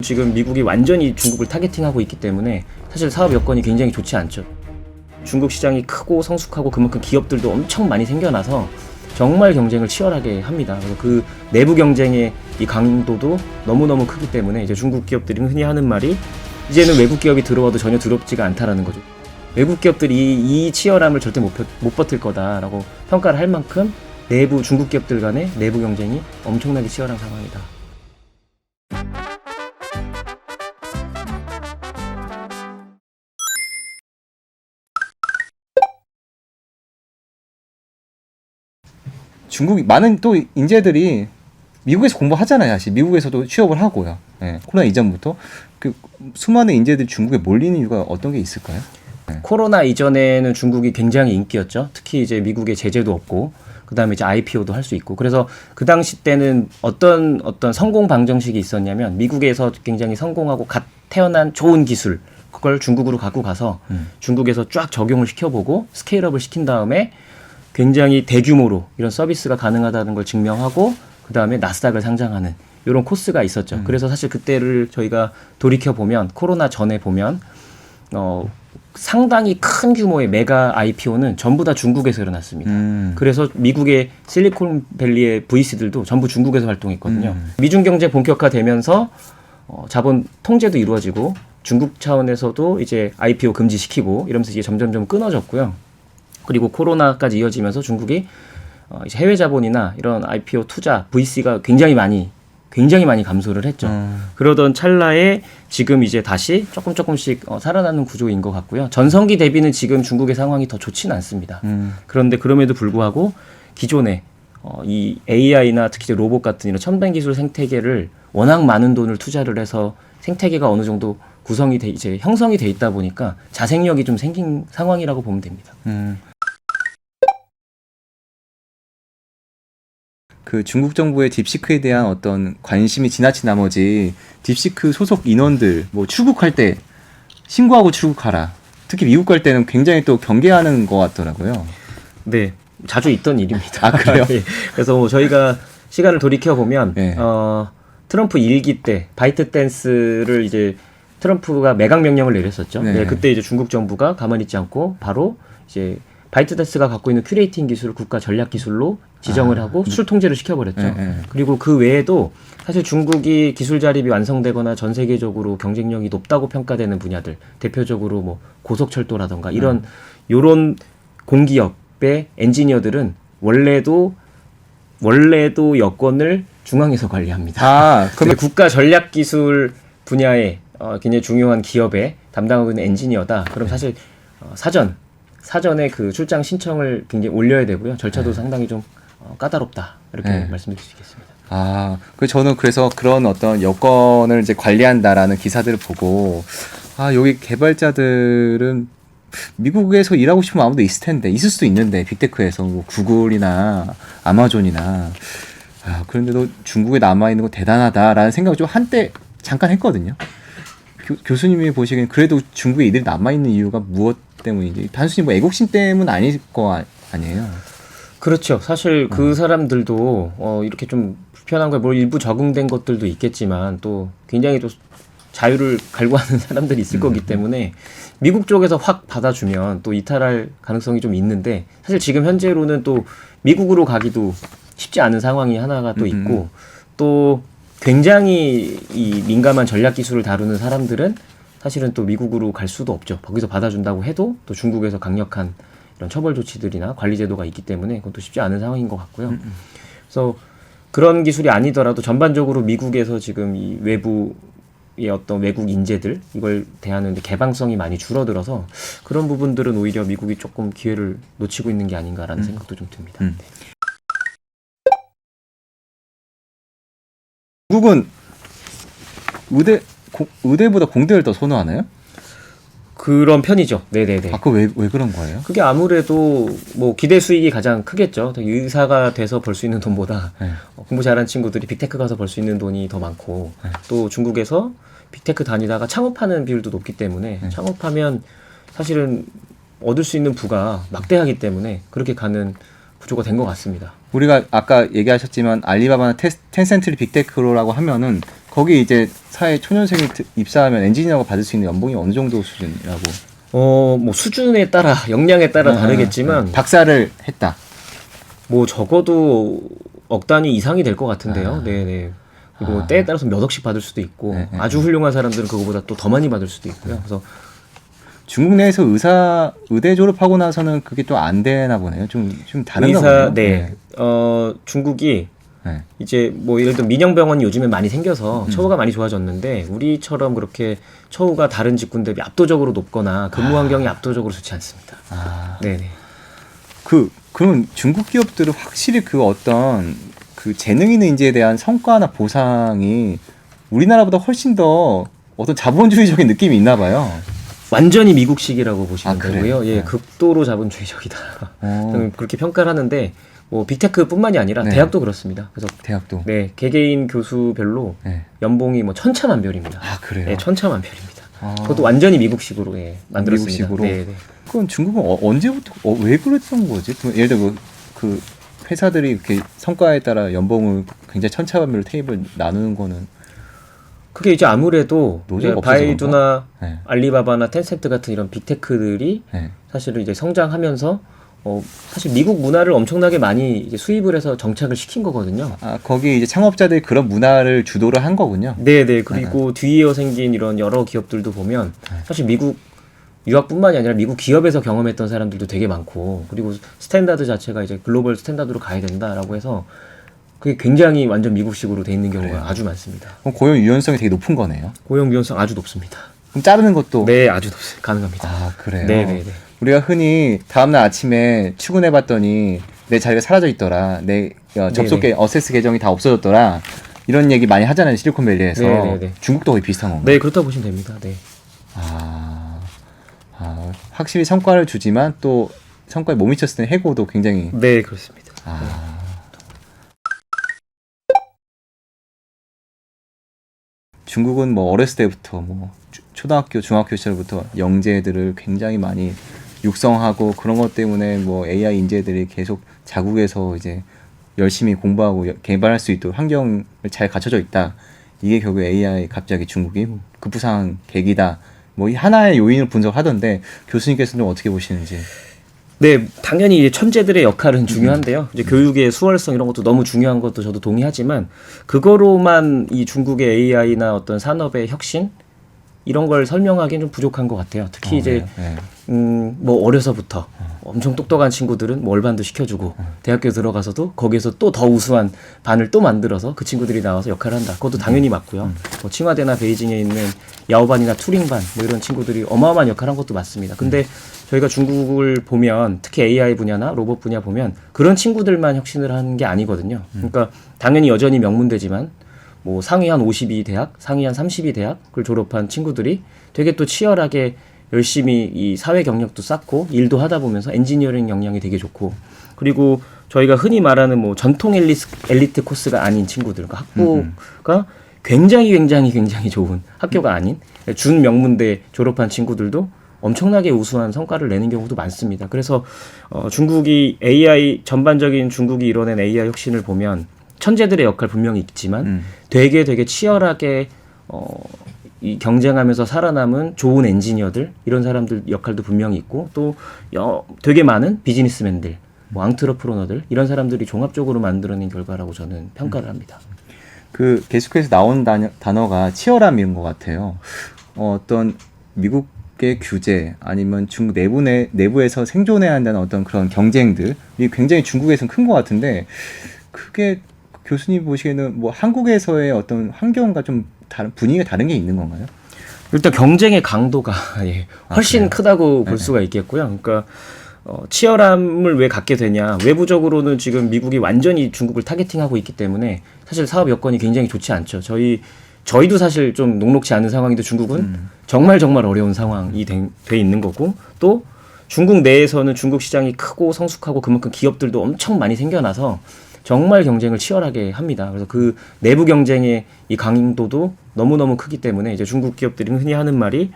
지금 미국이 완전히 중국을 타겟팅하고 있기 때문에 사실 사업 여건이 굉장히 좋지 않죠. 중국 시장이 크고 성숙하고 그만큼 기업들도 엄청 많이 생겨나서 정말 경쟁을 치열하게 합니다. 그래서 그 내부 경쟁의 이 강도도 너무너무 크기 때문에 이제 중국 기업들이 흔히 하는 말이 이제는 외국 기업이 들어와도 전혀 두렵지가 않다라는 거죠. 외국 기업들이 이 치열함을 절대 못 버틸 거다라고 평가를 할 만큼 내부 중국 기업들 간의 내부 경쟁이 엄청나게 치열한 상황이다. 중국 많은 또 인재들이 미국에서 공부하잖아요. 사실 미국에서도 취업을 하고요. 네, 코로나 이전부터 그 수많은 인재들이 중국에 몰리는 이유가 어떤 게 있을까요? 네. 코로나 이전에는 중국이 굉장히 인기였죠. 특히 이제 미국에 제재도 없고 그다음에 이제 IPO도 할 수 있고 그래서 그 당시 때는 어떤 성공 방정식이 있었냐면 미국에서 굉장히 성공하고 갓 태어난 좋은 기술 그걸 중국으로 갖고 가서 중국에서 쫙 적용을 시켜보고 스케일업을 시킨 다음에 굉장히 대규모로 이런 서비스가 가능하다는 걸 증명하고 그 다음에 나스닥을 상장하는 이런 코스가 있었죠. 그래서 사실 그때를 저희가 돌이켜 보면 코로나 전에 보면 상당히 큰 규모의 메가 IPO는 전부 다 중국에서 일어났습니다. 그래서 미국의 실리콘밸리의 VC들도 전부 중국에서 활동했거든요. 미중 경제 본격화되면서 자본 통제도 이루어지고 중국 차원에서도 이제 IPO 금지시키고 이러면서 이제 점점점 끊어졌고요. 그리고 코로나까지 이어지면서 중국이 이제 해외 자본이나 이런 IPO 투자 VC가 굉장히 많이 감소를 했죠. 그러던 찰나에 지금 이제 다시 조금씩 살아나는 구조인 것 같고요. 전성기 대비는 지금 중국의 상황이 더 좋지는 않습니다. 그런데 그럼에도 불구하고 기존에 이 AI나 특히 로봇 같은 이런 첨단 기술 생태계를 워낙 많은 돈을 투자를 해서 생태계가 어느 정도 구성이 이제 형성이 돼 있다 보니까 자생력이 좀 생긴 상황이라고 보면 됩니다. 그 중국 정부의 딥시크에 대한 어떤 관심이 지나친 나머지 딥시크 소속 인원들 뭐 출국할 때 신고하고 출국하라. 특히 미국 갈 때는 굉장히 또 경계하는 것 같더라고요. 네, 자주 있던 일입니다. 아, 그래요? 네, 그래서 뭐 저희가 시간을 돌이켜 보면 네. 트럼프 1기 때 바이트 댄스를 이제 트럼프가 매각 명령을 내렸었죠. 네. 네, 그때 이제 중국 정부가 가만히 있지 않고 바로 이제 바이트댄스가 갖고 있는 큐레이팅 기술을 국가 전략 기술로 지정을 하고 수출 통제를 시켜버렸죠. 네. 그리고 그 외에도 사실 중국이 기술 자립이 완성되거나 전 세계적으로 경쟁력이 높다고 평가되는 분야들, 대표적으로 뭐 고속철도라던가 요런 공기업의 엔지니어들은 원래도 여건을 중앙에서 관리합니다. 그러면 국가 전략 기술 분야에 굉장히 중요한 기업에 담당하고 있는 엔지니어다. 그럼 사실 사전에 그 출장 신청을 굉장히 올려야 되고요. 절차도 상당히 좀 까다롭다. 이렇게 말씀드릴 수 있겠습니다. 저는 그래서 그런 어떤 여건을 이제 관리한다라는 기사들을 보고 여기 개발자들은 미국에서 일하고 싶은 마음도 있을 텐데 있을 수도 있는데 빅테크에서 뭐 구글이나 아마존이나 그런데도 중국에 남아 있는 거 대단하다라는 생각을 좀 한때 잠깐 했거든요. 교수님이 보시기엔 그래도 중국에 이들이 남아 있는 이유가 무엇 때문인지 단순히 뭐 애국심 때문 아닐 거 아니에요. 그렇죠. 사실 그 사람들도 이렇게 좀 불편한 거에 뭐 일부 적응된 것들도 있겠지만 또 굉장히 또 자유를 갈구하는 사람들이 있을 거기 때문에 미국 쪽에서 확 받아주면 또 이탈할 가능성이 좀 있는데 사실 지금 현재로는 또 미국으로 가기도 쉽지 않은 상황이 하나가 또 있고 또 굉장히 이 민감한 전략 기술을 다루는 사람들은 사실은 또 미국으로 갈 수도 없죠. 거기서 받아준다고 해도 또 중국에서 강력한 이런 처벌 조치들이나 관리 제도가 있기 때문에 그건 또 쉽지 않은 상황인 것 같고요. 그래서 그런 기술이 아니더라도 전반적으로 미국에서 지금 이 외부의 어떤 외국 인재들 이걸 대하는데 개방성이 많이 줄어들어서 그런 부분들은 오히려 미국이 조금 기회를 놓치고 있는 게 아닌가라는 생각도 좀 듭니다. 미국은 의대보다 공대를 더 선호하나요? 그런 편이죠. 네네네. 그거 왜 그런 거예요? 그게 아무래도 뭐 기대 수익이 가장 크겠죠. 의사가 돼서 벌 수 있는 돈보다 공부 잘하는 친구들이 빅테크 가서 벌 수 있는 돈이 더 많고 또 중국에서 빅테크 다니다가 창업하는 비율도 높기 때문에 창업하면 사실은 얻을 수 있는 부가 막대하기 때문에 그렇게 가는 구조가 된 것 같습니다. 우리가 아까 얘기하셨지만 알리바바나 텐센트를 빅테크라고 하면은 거기 이제 사회 초년생이 입사하면 엔지니어가 받을 수 있는 연봉이 어느 정도 수준이라고? 뭐 수준에 따라 역량에 따라 다르겠지만 박사를 했다. 뭐 적어도 억 단위 이상이 될 것 같은데요. 네네. 그리고 때에 따라서 몇 억씩 받을 수도 있고 아주 훌륭한 사람들은 그거보다 또 더 많이 받을 수도 있고요. 그래서 중국 내에서 의대 졸업하고 나서는 그게 또 안 되나 보네요. 좀 다른가 보네요. 네. 중국이 네. 이제 뭐 예를 들어 민영병원이 요즘에 많이 생겨서 처우가 많이 좋아졌는데 우리처럼 그렇게 처우가 다른 직군 대비 압도적으로 높거나 근무 환경이 압도적으로 좋지 않습니다. 네네. 그러면 중국 기업들은 확실히 그 어떤 그 재능 있는 인재에 대한 성과나 보상이 우리나라보다 훨씬 더 어떤 자본주의적인 느낌이 있나 봐요. 완전히 미국식이라고 보시면 그래요? 되고요. 예, 네. 극도로 자본주의적이다. 저는 그렇게 평가를 하는데 뭐 빅테크뿐만이 아니라 네. 대학도 그렇습니다. 그래서 대학도. 네, 개개인 교수별로 네. 연봉이 뭐 천차만별입니다. 그래요? 네, 천차만별입니다. 그것도 완전히 미국식으로 만들었습니다. 미국식으로? 네, 네. 그건 중국은 언제부터 왜 그랬던 거지? 예를 들어 그 회사들이 이렇게 성과에 따라 연봉을 굉장히 천차만별로 테이블 나누는 거는 그게 이제 아무래도 노조가 없어서 바이두나 네. 알리바바나 텐센트 같은 이런 빅테크들이 네. 사실은 이제 성장하면서 사실 미국 문화를 엄청나게 많이 이제 수입을 해서 정착을 시킨 거거든요. 거기 이제 창업자들이 그런 문화를 주도를 한 거군요. 네네. 그리고 뒤이어 생긴 이런 여러 기업들도 보면 사실 미국 유학뿐만이 아니라 미국 기업에서 경험했던 사람들도 되게 많고, 그리고 스탠다드 자체가 이제 글로벌 스탠다드로 가야 된다라고 해서 그게 굉장히 완전 미국식으로 돼 있는 경우가 아주 많습니다. 그럼 고용 유연성이 되게 높은 거네요. 고용 유연성 아주 높습니다. 그럼 자르는 것도 네, 아주 가능합니다. 그래요. 네네네. 우리가 흔히 다음날 아침에 출근해봤더니 내 자리가 사라져 있더라. 내 접속 어세스 계정이 다 없어졌더라. 이런 얘기 많이 하잖아요. 실리콘밸리에서. 네네네. 중국도 거의 비슷한 건가요? 네, 그렇다고 보시면 됩니다. 네. 확실히 성과를 주지만 또 성과에 못 미쳤을 때는 해고도 굉장히. 네, 그렇습니다. 중국은 뭐 어렸을 때부터 뭐 초등학교, 중학교 시절부터 영재들을 굉장히 많이 육성하고 그런 것 때문에 뭐 AI 인재들이 계속 자국에서 이제 열심히 공부하고 개발할 수 있도록 환경을 잘 갖춰져 있다. 이게 결국 AI 갑자기 중국이 급부상한 계기다. 뭐 이 하나의 요인을 분석하던데 교수님께서는 좀 어떻게 보시는지. 네, 당연히 이제 천재들의 역할은 중요한데요. 이제 교육의 수월성 이런 것도 너무 중요한 것도 저도 동의하지만 그거로만 이 중국의 AI나 어떤 산업의 혁신 이런 걸 설명하기는 좀 부족한 것 같아요. 특히 이제 뭐 어려서부터 엄청 똑똑한 친구들은 뭐 얼반도 시켜주고 대학교 들어가서도 거기에서 또 더 우수한 반을 또 만들어서 그 친구들이 나와서 역할을 한다. 그것도 당연히 맞고요. 뭐 칭화대나 베이징에 있는 야오반이나 투링반 뭐 이런 친구들이 어마어마한 역할을 한 것도 맞습니다. 근데 저희가 중국을 보면 특히 AI 분야나 로봇 분야 보면 그런 친구들만 혁신을 하는 게 아니거든요. 그러니까 당연히 여전히 명문대지만 뭐 상위 한 52 대학, 상위 한 32 대학을 졸업한 친구들이 되게 또 치열하게 열심히 이 사회 경력도 쌓고 일도 하다 보면서 엔지니어링 역량이 되게 좋고, 그리고 저희가 흔히 말하는 뭐 전통 엘리트 코스가 아닌 친구들, 그러니까 학부가 굉장히 좋은 학교가 아닌 준 명문대 졸업한 친구들도 엄청나게 우수한 성과를 내는 경우도 많습니다. 그래서 중국이 AI 전반적인 중국이 이뤄낸 AI 혁신을 보면 천재들의 역할 분명히 있지만 되게 치열하게 이 경쟁하면서 살아남은 좋은 엔지니어들 이런 사람들 역할도 분명히 있고, 또 되게 많은 비즈니스맨들, 뭐 앙트러프로너들 이런 사람들이 종합적으로 만들어낸 결과라고 저는 평가를 합니다. 그 계속해서 나오는 단어가 치열함인 것 같아요. 어떤 미국의 규제 아니면 중국 내부에서 생존해야 한다는 어떤 그런 경쟁들이 굉장히 중국에서는 큰 것 같은데, 그게 교수님 보시기에는 뭐 한국에서의 어떤 환경과 좀 다른 분위기가 다른 게 있는 건가요? 일단 경쟁의 강도가 훨씬 크다고 볼 수가 있겠고요. 그러니까 치열함을 왜 갖게 되냐? 외부적으로는 지금 미국이 완전히 중국을 타겟팅하고 있기 때문에 사실 사업 여건이 굉장히 좋지 않죠. 저희도 사실 좀 녹록지 않은 상황인데 중국은 정말 어려운 상황이 돼 있는 거고, 또 중국 내에서는 중국 시장이 크고 성숙하고 그만큼 기업들도 엄청 많이 생겨나서 정말 경쟁을 치열하게 합니다. 그래서 그 내부 경쟁의 이 강도도 너무너무 크기 때문에 이제 중국 기업들이 흔히 하는 말이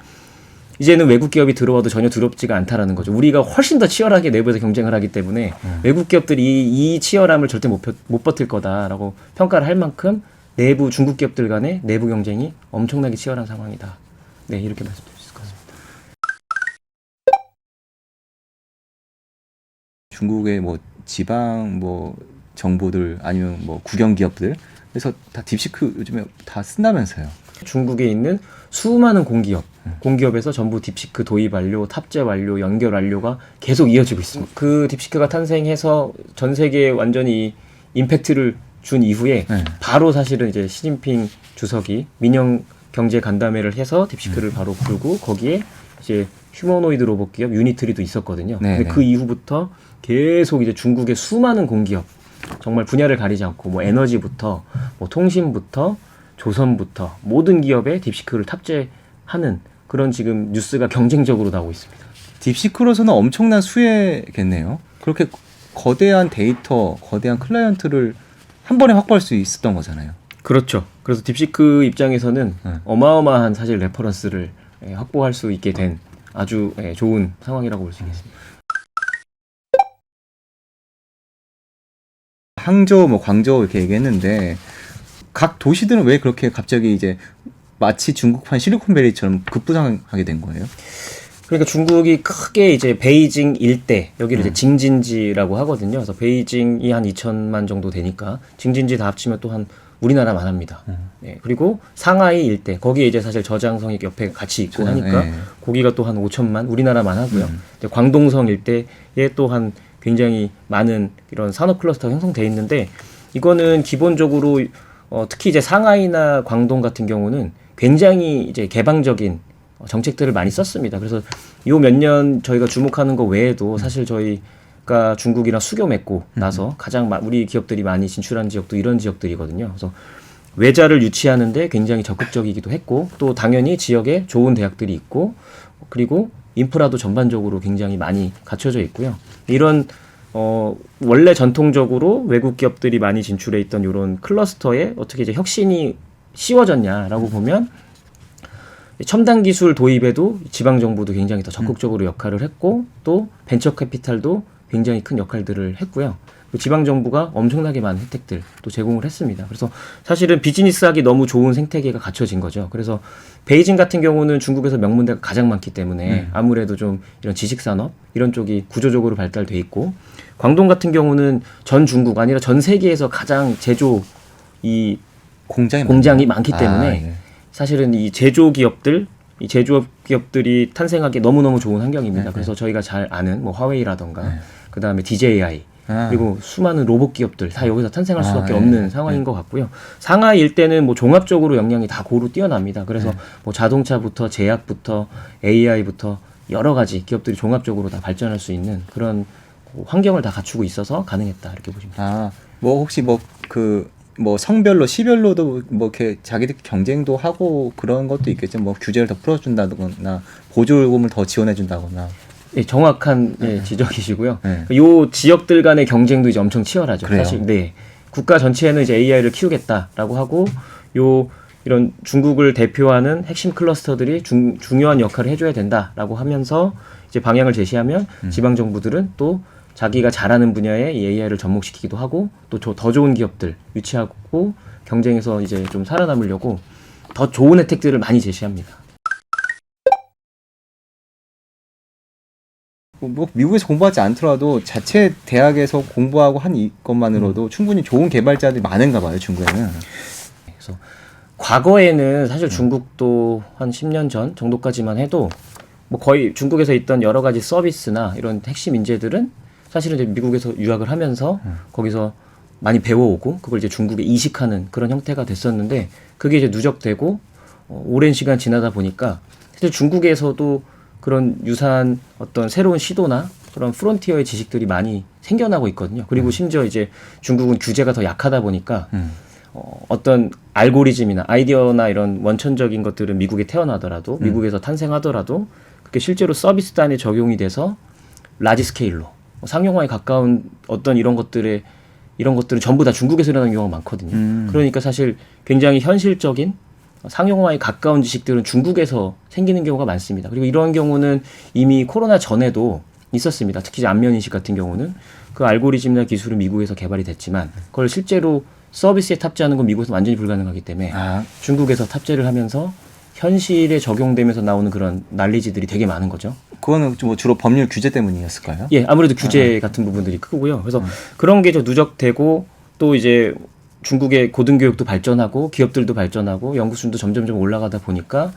이제는 외국 기업이 들어와도 전혀 두렵지가 않다라는 거죠. 우리가 훨씬 더 치열하게 내부에서 경쟁을 하기 때문에 외국 기업들이 이 치열함을 절대 못 버틸 거다라고 평가를 할 만큼 내부 중국 기업들 간의 내부 경쟁이 엄청나게 치열한 상황이다. 네, 이렇게 말씀드릴 수 있을 것 같습니다. 중국의 뭐 지방 뭐 정보들 아니면 뭐 국영 기업들 그래서 다 딥시크 요즘에 다 쓴다면서요. 중국에 있는 수많은 공기업에서 전부 딥시크 도입 완료, 탑재 완료, 연결 완료가 계속 이어지고 있습니다. 그 딥시크가 탄생해서 전 세계에 완전히 임팩트를 준 이후에 바로 사실은 이제 시진핑 주석이 민영 경제 간담회를 해서 딥시크를 바로 풀고 거기에 이제 휴머노이드 로봇 기업 유니트리도 있었거든요. 근데 그 이후부터 계속 이제 중국의 수많은 공기업 정말 분야를 가리지 않고 뭐 에너지부터 뭐 통신부터 조선부터 모든 기업에 딥시크를 탑재하는 그런 지금 뉴스가 경쟁적으로 나오고 있습니다. 딥시크로서는 엄청난 수혜겠네요. 그렇게 거대한 데이터, 거대한 클라이언트를 한 번에 확보할 수 있었던 거잖아요. 그렇죠. 그래서 딥시크 입장에서는 어마어마한 사실 레퍼런스를 확보할 수 있게 된 아주 좋은 상황이라고 볼 수 있겠습니다. 항저우, 뭐 광저우 이렇게 얘기했는데 각 도시들은 왜 그렇게 갑자기 이제 마치 중국판 실리콘밸리처럼 급부상하게 된 거예요? 그러니까 중국이 크게 이제 베이징 일대 여기를 이제 징진지라고 하거든요. 그래서 베이징이 한 2천만 정도 되니까 징진지 다 합치면 또 한 우리나라만 합니다. 네, 그리고 상하이 일대 거기에 이제 사실 저장성이 옆에 같이 있고 하니까 거기가 또 한 5천만 우리나라만 하고요. 광동성 일대에 또 한 굉장히 많은 이런 산업 클러스터가 형성돼 있는데 이거는 기본적으로 특히 이제 상하이나 광동 같은 경우는 굉장히 이제 개방적인 정책들을 많이 썼습니다. 그래서 요 몇 년 저희가 주목하는 거 외에도 사실 저희가 중국이랑 수교 맺고 나서 가장 우리 기업들이 많이 진출한 지역도 이런 지역들이거든요. 그래서 외자를 유치하는데 굉장히 적극적이기도 했고 또 당연히 지역에 좋은 대학들이 있고 그리고 인프라도 전반적으로 굉장히 많이 갖춰져 있고요. 이런 원래 전통적으로 외국 기업들이 많이 진출해 있던 이런 클러스터에 어떻게 이제 혁신이 씌워졌냐라고 보면 첨단 기술 도입에도 지방 정부도 굉장히 더 적극적으로 역할을 했고 또 벤처 캐피탈도 굉장히 큰 역할들을 했고요. 지방 정부가 엄청나게 많은 혜택들 또 제공을 했습니다. 그래서 사실은 비즈니스하기 너무 좋은 생태계가 갖춰진 거죠. 그래서 베이징 같은 경우는 중국에서 명문대가 가장 많기 때문에 아무래도 좀 이런 지식산업 이런 쪽이 구조적으로 발달돼 있고 광동 같은 경우는 전 중국 아니라 전 세계에서 가장 제조 이 공장이 많기 때문에 사실은 이 제조 기업들이 탄생하기 너무너무 좋은 환경입니다. 그래서 저희가 잘 아는 뭐 화웨이라던가 그다음에 DJI 그리고 수많은 로봇 기업들 다 여기서 탄생할 수밖에 없는 상황인 것 같고요. 상하이 일대는 뭐 종합적으로 역량이 다 고루 뛰어납니다. 그래서 뭐 자동차부터 제약부터 AI부터 여러 가지 기업들이 종합적으로 다 발전할 수 있는 그런 환경을 다 갖추고 있어서 가능했다 이렇게 보시면 됩니다. 뭐 혹시 뭐 성별로 시별로도 뭐 이렇게 자기들 경쟁도 하고 그런 것도 있겠죠. 뭐 규제를 더 풀어준다거나 보조금을 더 지원해준다거나. 네, 정확한 지적이시고요. 요 지역들 간의 경쟁도 이제 엄청 치열하죠. 그래요? 사실 국가 전체에는 이제 AI를 키우겠다라고 하고 이런 중국을 대표하는 핵심 클러스터들이 중요한 역할을 해줘야 된다라고 하면서 이제 방향을 제시하면 지방 정부들은 또 자기가 잘하는 분야에 이 AI를 접목시키기도 하고 또 더 좋은 기업들 유치하고 경쟁에서 이제 좀 살아남으려고 더 좋은 혜택들을 많이 제시합니다. 뭐 미국에서 공부하지 않더라도 자체 대학에서 공부하고 한 이것만으로도 충분히 좋은 개발자들이 많은가 봐요, 중국에는. 그래서 과거에는 사실 중국도 한 10년 전 정도까지만 해도 뭐 거의 중국에서 있던 여러 가지 서비스나 이런 핵심 인재들은 사실은 이제 미국에서 유학을 하면서 거기서 많이 배워오고 그걸 이제 중국에 이식하는 그런 형태가 됐었는데 그게 이제 누적되고 오랜 시간 지나다 보니까 사실 중국에서도 그런 유사한 어떤 새로운 시도나 그런 프론티어의 지식들이 많이 생겨나고 있거든요. 그리고 심지어 이제 중국은 규제가 더 약하다 보니까 어떤 알고리즘이나 아이디어나 이런 원천적인 것들은 미국에 태어나더라도 미국에서 탄생하더라도 그게 실제로 서비스 단위에 적용이 돼서 라지 스케일로 상용화에 가까운 어떤 이런 것들은 전부 다 중국에서 일어나는 경우가 많거든요. 그러니까 사실 굉장히 현실적인 상용화에 가까운 지식들은 중국에서 생기는 경우가 많습니다. 그리고 이런 경우는 이미 코로나 전에도 있었습니다. 특히 안면인식 같은 경우는 그 알고리즘이나 기술은 미국에서 개발이 됐지만 그걸 실제로 서비스에 탑재하는 건 미국에서 완전히 불가능하기 때문에 중국에서 탑재를 하면서 현실에 적용되면서 나오는 그런 난리지들이 되게 많은 거죠. 그거는 뭐 주로 법률 규제 때문이었을까요? 예, 아무래도 규제 같은 부분들이 크고요. 그래서 그런 게 좀 누적되고 또 이제 중국의 고등교육도 발전하고 기업들도 발전하고 연구 수준도 점점점 올라가다 보니까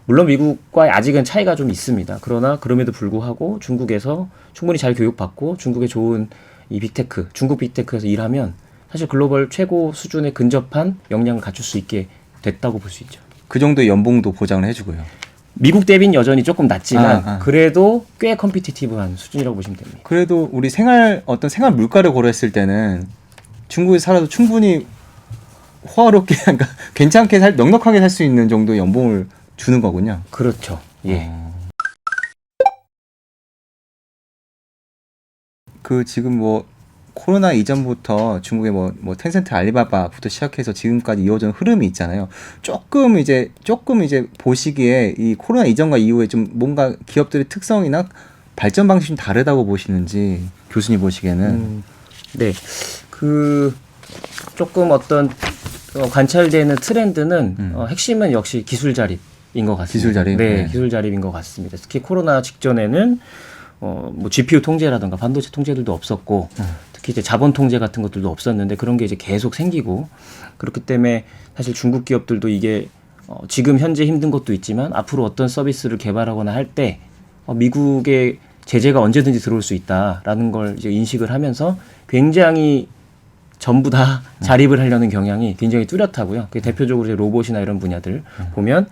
물론 미국과 아직은 차이가 좀 있습니다. 그러나 그럼에도 불구하고 중국에서 충분히 잘 교육받고 중국의 좋은 이 빅테크, 중국 빅테크에서 일하면 사실 글로벌 최고 수준에 근접한 역량을 갖출 수 있게 됐다고 볼 수 있죠. 그 정도의 연봉도 보장을 해주고요. 미국 대비는 여전히 조금 낮지만 그래도 꽤 컴피티티브한 수준이라고 보시면 됩니다. 그래도 우리 어떤 생활 물가를 고려했을 때는 중국에 살아도 충분히 호화롭게, 그러니까 괜찮게 넉넉하게 살 수 있는 정도의 연봉을 주는 거군요. 그렇죠. 예. 그 지금 뭐 코로나 이전부터 중국의 뭐 텐센트, 알리바바부터 시작해서 지금까지 이어진 흐름이 있잖아요. 조금 이제 보시기에 이 코로나 이전과 이후에 좀 뭔가 기업들의 특성이나 발전 방식이 좀 다르다고 보시는지 교수님 보시기에는. 네. 그 조금 어떤 관찰되는 트렌드는 핵심은 역시 기술 자립인 것 같습니다. 기술 자립. 네, 기술 자립인 것 같습니다. 특히 코로나 직전에는 뭐 GPU 통제라든가 반도체 통제들도 없었고 특히 이제 자본 통제 같은 것들도 없었는데 그런 게 이제 계속 생기고 그렇기 때문에 사실 중국 기업들도 이게 지금 현재 힘든 것도 있지만 앞으로 어떤 서비스를 개발하거나 할 때 미국의 제재가 언제든지 들어올 수 있다라는 걸 이제 인식을 하면서 굉장히 전부 다 자립을 하려는 경향이 굉장히 뚜렷하고요. 대표적으로 이제 로봇이나 이런 분야들 보면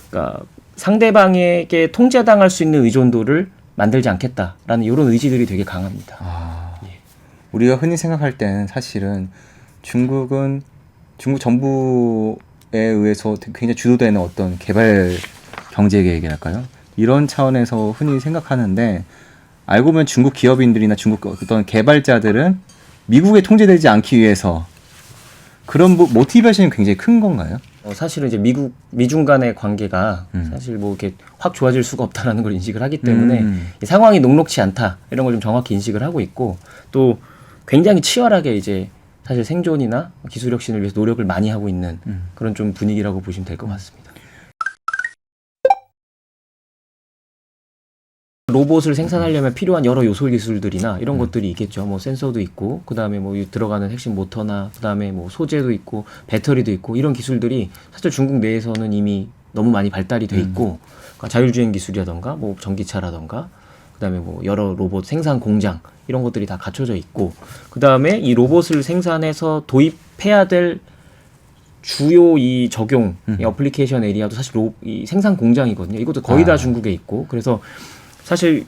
그러니까 상대방에게 통제당할 수 있는 의존도를 만들지 않겠다라는 이런 의지들이 되게 강합니다. 예. 우리가 흔히 생각할 때는 사실은 중국 정부에 의해서 굉장히 주도되는 어떤 개발 경제 계획이랄까요? 이런 차원에서 흔히 생각하는데 알고 보면 중국 기업인들이나 중국 어떤 개발자들은 미국에 통제되지 않기 위해서 그런 모티베이션이 굉장히 큰 건가요? 사실은 이제 미중 간의 관계가 사실 뭐 이렇게 확 좋아질 수가 없다라는 걸 인식을 하기 때문에 이 상황이 녹록치 않다 이런 걸 좀 정확히 인식을 하고 있고 또 굉장히 치열하게 이제 사실 생존이나 기술 혁신을 위해서 노력을 많이 하고 있는 그런 좀 분위기라고 보시면 될 것 같습니다. 로봇을 생산하려면 필요한 여러 요소 기술들이나 이런 것들이 있겠죠. 뭐 센서도 있고, 그 다음에 뭐 들어가는 핵심 모터나, 그 다음에 뭐 소재도 있고, 배터리도 있고 이런 기술들이 사실 중국 내에서는 이미 너무 많이 발달이 돼 있고, 그러니까 자율주행 기술이라던가, 뭐 전기차라던가, 그 다음에 뭐 여러 로봇 생산 공장 이런 것들이 다 갖춰져 있고, 그 다음에 이 로봇을 생산해서 도입해야 될 주요 이 적용 이 어플리케이션 에리아도 사실 이 생산 공장이거든요. 이것도 거의 다 중국에 있고, 그래서 사실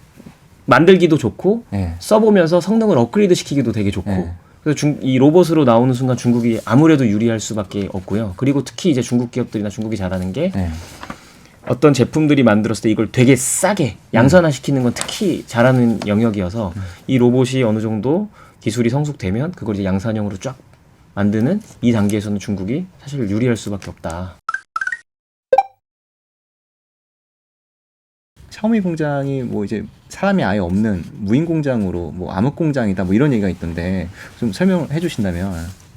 만들기도 좋고 써보면서 성능을 업그레이드 시키기도 되게 좋고 그래서 이 로봇으로 나오는 순간 중국이 아무래도 유리할 수밖에 없고요. 그리고 특히 이제 중국 기업들이나 중국이 잘하는 게 어떤 제품들이 만들었을 때 이걸 되게 싸게 양산화시키는 건 특히 잘하는 영역이어서 이 로봇이 어느 정도 기술이 성숙되면 그걸 이제 양산형으로 쫙 만드는 이 단계에서는 중국이 사실 유리할 수밖에 없다. 샤오미 공장이 뭐 이제 사람이 아예 없는 무인 공장으로 뭐 암흑 공장이다 뭐 이런 얘기가 있던데 좀 설명을 해주신다면.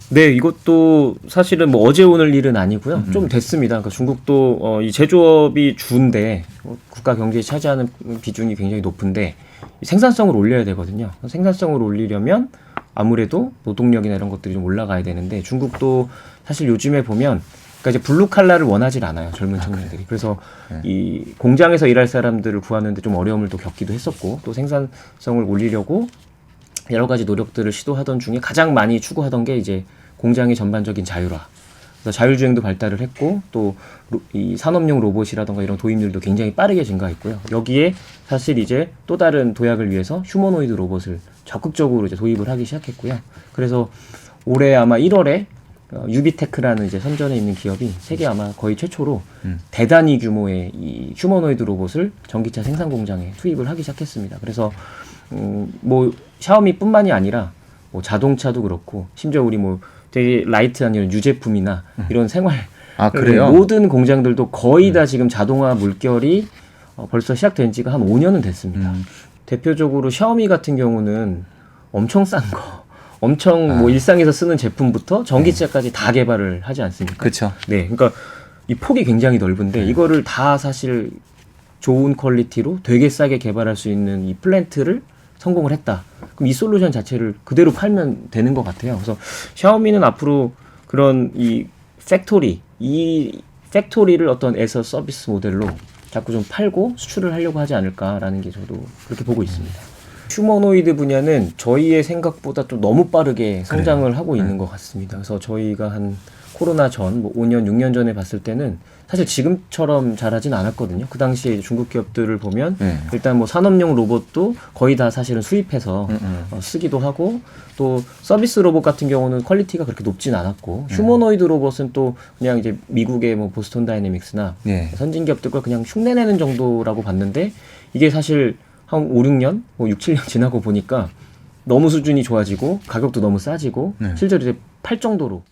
네, 이것도 사실은 뭐 어제 오늘 일은 아니고요. 좀 됐습니다. 그러니까 중국도 이 제조업이 주인데 국가 경제에 차지하는 비중이 굉장히 높은데 생산성을 올려야 되거든요. 생산성을 올리려면 아무래도 노동력이나 이런 것들이 좀 올라가야 되는데 중국도 사실 요즘에 보면 그러니까 이제 블루 칼라를 원하질 않아요, 젊은 청년들이. 그래서 이 공장에서 일할 사람들을 구하는데 좀 어려움을 또 겪기도 했었고, 또 생산성을 올리려고 여러 가지 노력들을 시도하던 중에 가장 많이 추구하던 게 이제 공장의 전반적인 자율화. 그래서 자율주행도 발달을 했고, 또 이 산업용 로봇이라던가 이런 도입률도 굉장히 빠르게 증가했고요. 여기에 사실 이제 또 다른 도약을 위해서 휴머노이드 로봇을 적극적으로 이제 도입을 하기 시작했고요. 그래서 올해 아마 1월에 유비테크라는 이제 선전에 있는 기업이 세계 아마 거의 최초로 대단위 규모의 이 휴머노이드 로봇을 전기차 생산 공장에 투입을 하기 시작했습니다. 그래서 뭐 샤오미뿐만이 아니라 뭐 자동차도 그렇고 심지어 우리 뭐 되게 라이트한 이런 유제품이나 이런 생활 그래요? 모든 공장들도 거의 다 지금 자동화 물결이 벌써 시작된 지가 한 5년은 됐습니다. 대표적으로 샤오미 같은 경우는 엄청 싼 거. 엄청 뭐 일상에서 쓰는 제품부터 전기차까지 다 개발을 하지 않습니까? 그렇죠. 네, 그러니까 이 폭이 굉장히 넓은데 이거를 다 사실 좋은 퀄리티로 되게 싸게 개발할 수 있는 이 플랜트를 성공을 했다. 그럼 이 솔루션 자체를 그대로 팔면 되는 것 같아요. 그래서 샤오미는 앞으로 그런 이 팩토리를 어떤 에서 서비스 모델로 자꾸 좀 팔고 수출을 하려고 하지 않을까라는 게 저도 그렇게 보고 있습니다. 휴머노이드 분야는 저희의 생각보다 좀 너무 빠르게 성장을 하고 있는 것 같습니다. 그래서 저희가 한 코로나 전, 뭐 5년, 6년 전에 봤을 때는 사실 지금처럼 잘하진 않았거든요. 그 당시에 중국 기업들을 보면 일단 뭐 산업용 로봇도 거의 다 사실은 수입해서 쓰기도 하고 또 서비스 로봇 같은 경우는 퀄리티가 그렇게 높진 않았고 휴머노이드 로봇은 또 그냥 이제 미국의 뭐 보스턴 다이내믹스나 선진 기업들과 그냥 흉내내는 정도라고 봤는데 이게 사실 한 5, 6년, 뭐 6, 7년 지나고 보니까 너무 수준이 좋아지고 가격도 너무 싸지고 실제로 이제 팔 정도로